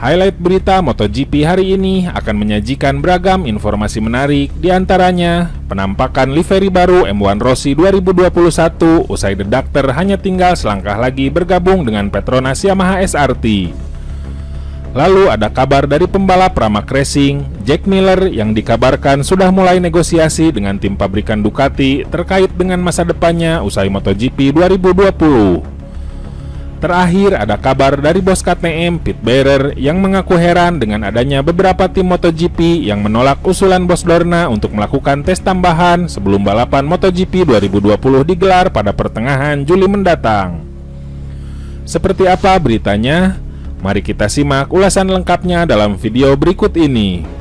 Highlight berita MotoGP hari ini akan menyajikan beragam informasi menarik, diantaranya penampakan livery baru M1 Rossi 2021 usai The Doctor hanya tinggal selangkah lagi bergabung dengan Petronas Yamaha SRT. Lalu ada kabar dari pembalap Pramac Racing, Jack Miller, yang dikabarkan sudah mulai negosiasi dengan tim pabrikan Ducati terkait dengan masa depannya usai MotoGP 2020. Terakhir ada kabar dari bos KTM Pit Beirer yang mengaku heran dengan adanya beberapa tim MotoGP yang menolak usulan bos Dorna untuk melakukan tes tambahan sebelum balapan MotoGP 2020 digelar pada pertengahan Juli mendatang. Seperti apa beritanya? Mari kita simak ulasan lengkapnya dalam video berikut ini.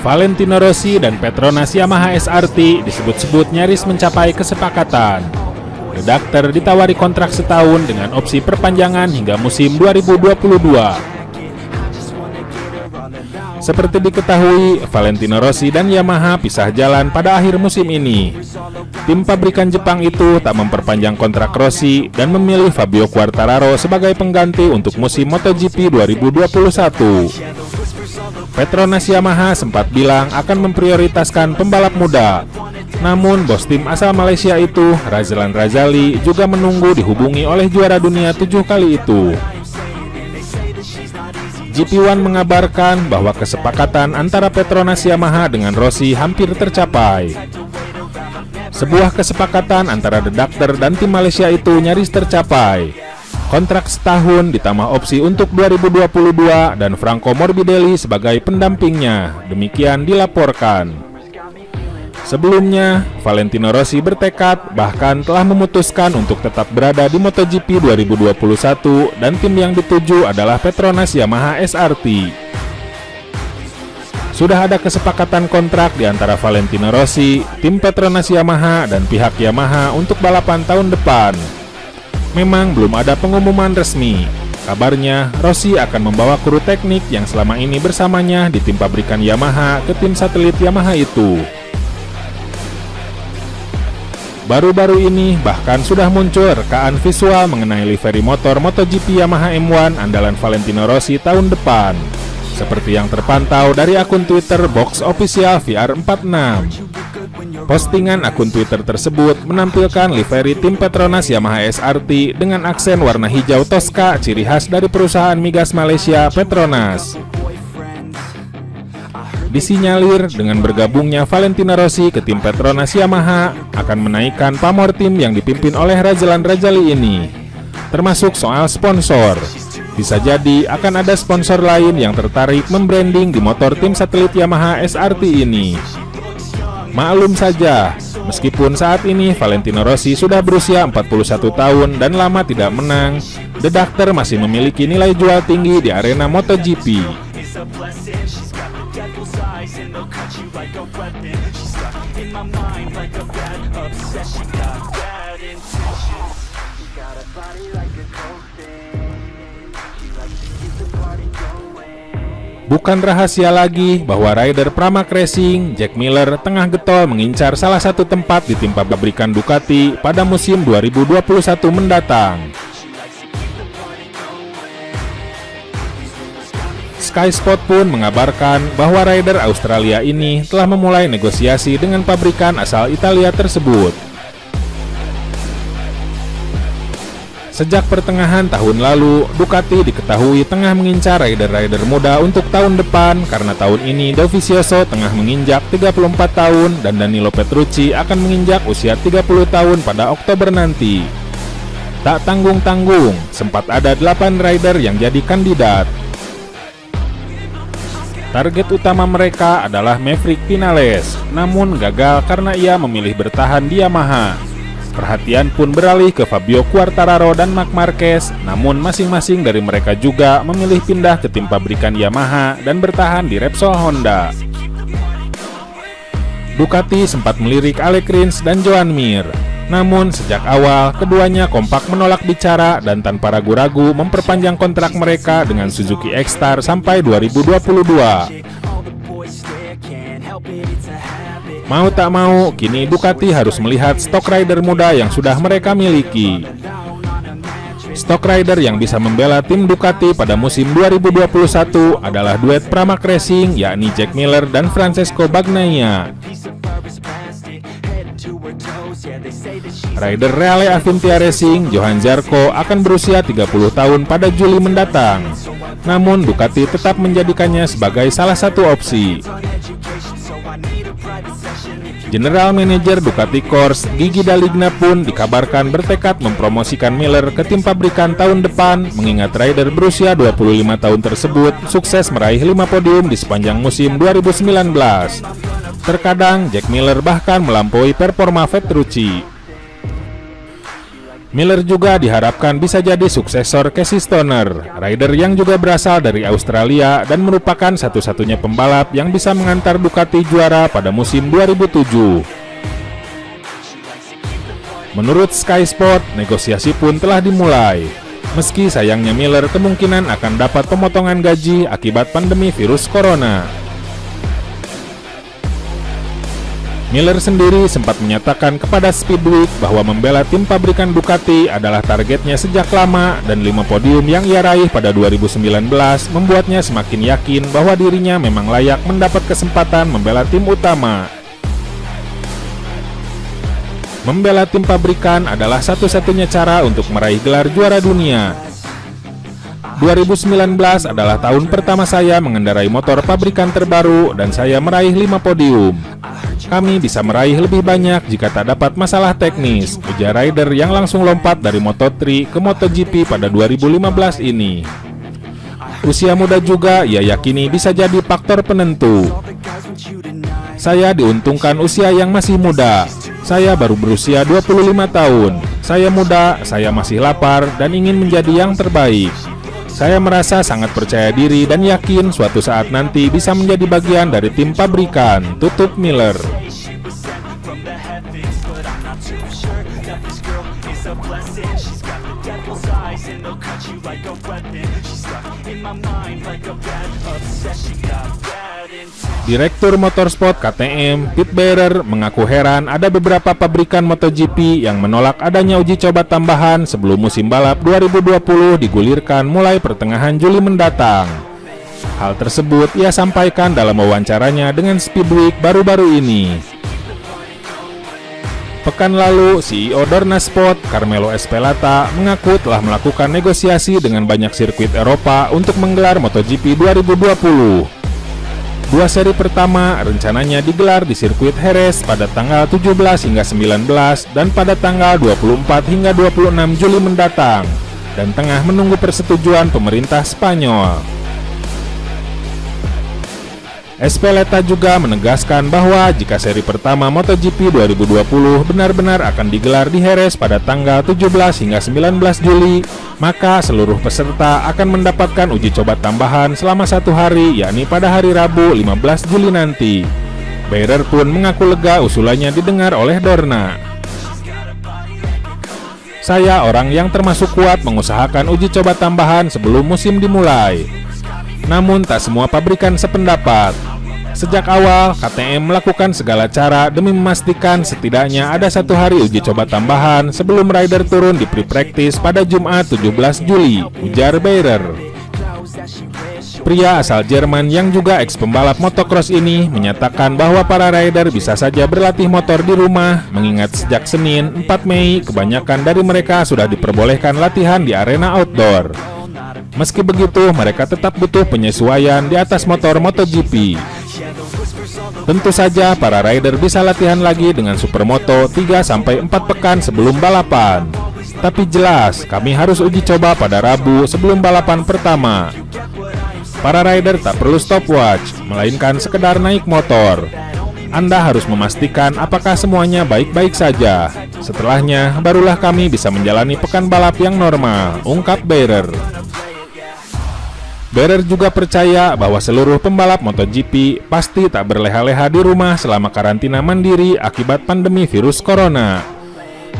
Valentino Rossi dan Petronas Yamaha SRT disebut-sebut nyaris mencapai kesepakatan. The Doctor ditawari kontrak setahun dengan opsi perpanjangan hingga musim 2022. Seperti diketahui, Valentino Rossi dan Yamaha pisah jalan pada akhir musim ini. Tim pabrikan Jepang itu tak memperpanjang kontrak Rossi dan memilih Fabio Quartararo sebagai pengganti untuk musim MotoGP 2021. Petronas Yamaha sempat bilang akan memprioritaskan pembalap muda. Namun bos tim asal Malaysia itu, Razlan Razali, juga menunggu dihubungi oleh juara dunia 7 kali itu. GP1 mengabarkan bahwa kesepakatan antara Petronas Yamaha dengan Rossi hampir tercapai. Sebuah kesepakatan antara The Doctor dan tim Malaysia itu nyaris tercapai. Kontrak setahun ditambah opsi untuk 2022 dan Franco Morbidelli sebagai pendampingnya, demikian dilaporkan. Sebelumnya, Valentino Rossi bertekad bahkan telah memutuskan untuk tetap berada di MotoGP 2021 dan tim yang dituju adalah Petronas Yamaha SRT. Sudah ada kesepakatan kontrak di antara Valentino Rossi, tim Petronas Yamaha dan pihak Yamaha untuk balapan tahun depan. Memang belum ada pengumuman resmi. Kabarnya, Rossi akan membawa kru teknik yang selama ini bersamanya di tim pabrikan Yamaha ke tim satelit Yamaha itu. Baru-baru ini bahkan sudah muncul rekaan visual mengenai livery motor MotoGP Yamaha M1 andalan Valentino Rossi tahun depan. Seperti yang terpantau dari akun Twitter Box Official VR46. Postingan akun Twitter tersebut menampilkan livery tim Petronas Yamaha SRT dengan aksen warna hijau Tosca, ciri khas dari perusahaan migas Malaysia Petronas. Disinyalir dengan bergabungnya Valentino Rossi ke tim Petronas Yamaha akan menaikkan pamor tim yang dipimpin oleh Razlan Razali ini, termasuk soal sponsor. Bisa jadi akan ada sponsor lain yang tertarik membranding di motor tim satelit Yamaha SRT ini. Maklum saja, meskipun saat ini Valentino Rossi sudah berusia 41 tahun dan lama tidak menang, The Doctor masih memiliki nilai jual tinggi di arena MotoGP. Bukan rahasia lagi bahwa rider Pramac Racing, Jack Miller, tengah getol mengincar salah satu tempat di tim pabrikan Ducati pada musim 2021 mendatang. Sky Sport pun mengabarkan bahwa rider Australia ini telah memulai negosiasi dengan pabrikan asal Italia tersebut. Sejak pertengahan tahun lalu, Ducati diketahui tengah mengincar rider-rider muda untuk tahun depan karena tahun ini Dovizioso tengah menginjak 34 tahun dan Danilo Petrucci akan menginjak usia 30 tahun pada Oktober nanti. Tak tanggung-tanggung, sempat ada 8 rider yang jadi kandidat. Target utama mereka adalah Maverick Vinales, namun gagal karena ia memilih bertahan di Yamaha. Perhatian pun beralih ke Fabio Quartararo dan Marc Marquez, namun masing-masing dari mereka juga memilih pindah ke tim pabrikan Yamaha dan bertahan di Repsol Honda. Ducati sempat melirik Alex Rins dan Joan Mir. Namun sejak awal, keduanya kompak menolak bicara dan tanpa ragu-ragu memperpanjang kontrak mereka dengan Suzuki X-Star sampai 2022. Mau tak mau, kini Ducati harus melihat stok rider muda yang sudah mereka miliki. Stok rider yang bisa membela tim Ducati pada musim 2021 adalah duet Pramac Racing, yakni Jack Miller dan Francesco Bagnaia. Rider Reale Avintia Racing, Johan Zarco, akan berusia 30 tahun pada Juli mendatang. Namun Ducati tetap menjadikannya sebagai salah satu opsi. General Manager Ducati Corse, Gigi D'Aligna pun dikabarkan bertekad mempromosikan Miller ke tim pabrikan tahun depan, mengingat rider berusia 25 tahun tersebut sukses meraih 5 podium di sepanjang musim 2019. Terkadang Jack Miller bahkan melampaui performa Petrucci. Miller juga diharapkan bisa jadi suksesor Casey Stoner, rider yang juga berasal dari Australia dan merupakan satu-satunya pembalap yang bisa mengantar Ducati juara pada musim 2007. Menurut Sky Sport, negosiasi pun telah dimulai. Meski sayangnya Miller kemungkinan akan dapat pemotongan gaji akibat pandemi virus corona. Miller sendiri sempat menyatakan kepada Speedweek bahwa membela tim pabrikan Ducati adalah targetnya sejak lama dan 5 podium yang ia raih pada 2019 membuatnya semakin yakin bahwa dirinya memang layak mendapat kesempatan membela tim utama. Membela tim pabrikan adalah satu-satunya cara untuk meraih gelar juara dunia. 2019 adalah tahun pertama saya mengendarai motor pabrikan terbaru dan saya meraih 5 podium. Kami bisa meraih lebih banyak jika tak dapat masalah teknis, ujar rider yang langsung lompat dari Moto3 ke MotoGP pada 2015 ini. Usia muda juga ia yakini bisa jadi faktor penentu. Saya diuntungkan usia yang masih muda. Saya baru berusia 25 tahun. Saya muda, saya masih lapar dan ingin menjadi yang terbaik. Saya merasa sangat percaya diri dan yakin suatu saat nanti bisa menjadi bagian dari tim pabrikan, tutup Miller. Direktur Motorsport KTM, Pete Bearer, mengaku heran ada beberapa pabrikan MotoGP yang menolak adanya uji coba tambahan sebelum musim balap 2020 digulirkan mulai pertengahan Juli mendatang. Hal tersebut ia sampaikan dalam wawancaranya dengan Speedweek baru-baru ini. Pekan lalu, CEO Dorna Sport, Carmelo Espeleta, mengaku telah melakukan negosiasi dengan banyak sirkuit Eropa untuk menggelar MotoGP 2020. Dua seri pertama rencananya digelar di sirkuit Jerez pada tanggal 17 hingga 19 dan pada tanggal 24 hingga 26 Juli mendatang, dan tengah menunggu persetujuan pemerintah Spanyol. Espeleta juga menegaskan bahwa jika seri pertama MotoGP 2020 benar-benar akan digelar di Jerez pada tanggal 17 hingga 19 Juli, maka seluruh peserta akan mendapatkan uji coba tambahan selama 1 hari, yakni pada hari Rabu 15 Juli nanti. Bearer pun mengaku lega usulannya didengar oleh Dorna. Saya orang yang termasuk kuat mengusahakan uji coba tambahan sebelum musim dimulai. Namun tak semua pabrikan sependapat. Sejak awal, KTM melakukan segala cara demi memastikan setidaknya ada 1 hari uji coba tambahan sebelum rider turun di pre-practice pada Jumat 17 Juli, ujar Bearer. Pria asal Jerman yang juga ex-pembalap motocross ini menyatakan bahwa para rider bisa saja berlatih motor di rumah, mengingat sejak Senin 4 Mei kebanyakan dari mereka sudah diperbolehkan latihan di arena outdoor. Meski begitu, mereka tetap butuh penyesuaian di atas motor MotoGP. Tentu saja para rider bisa latihan lagi dengan Supermoto 3-4 pekan sebelum balapan. Tapi jelas, kami harus uji coba pada Rabu sebelum balapan pertama. Para rider tak perlu stopwatch, melainkan sekedar naik motor. Anda harus memastikan apakah semuanya baik-baik saja. Setelahnya, barulah kami bisa menjalani pekan balap yang normal, ungkap Bearer. Bearer juga percaya bahwa seluruh pembalap MotoGP pasti tak berleha-leha di rumah selama karantina mandiri akibat pandemi virus corona.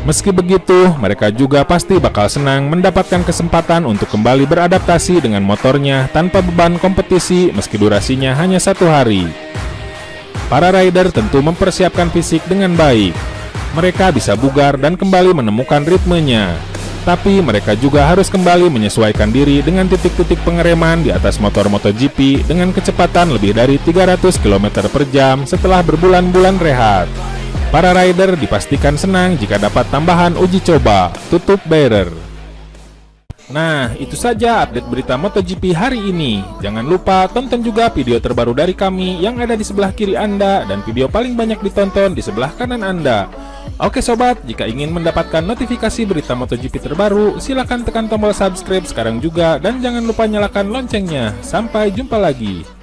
Meski begitu, mereka juga pasti bakal senang mendapatkan kesempatan untuk kembali beradaptasi dengan motornya tanpa beban kompetisi meski durasinya hanya 1 hari. Para rider tentu mempersiapkan fisik dengan baik. Mereka bisa bugar dan kembali menemukan ritmenya. Tapi mereka juga harus kembali menyesuaikan diri dengan titik-titik pengereman di atas motor MotoGP dengan kecepatan lebih dari 300 km per jam setelah berbulan-bulan rehat. Para rider dipastikan senang jika dapat tambahan uji coba, tutup barrier. Nah, itu saja update berita MotoGP hari ini. Jangan lupa tonton juga video terbaru dari kami yang ada di sebelah kiri Anda dan video paling banyak ditonton di sebelah kanan Anda. Oke sobat, jika ingin mendapatkan notifikasi berita MotoGP terbaru, silakan tekan tombol subscribe sekarang juga dan jangan lupa nyalakan loncengnya. Sampai jumpa lagi.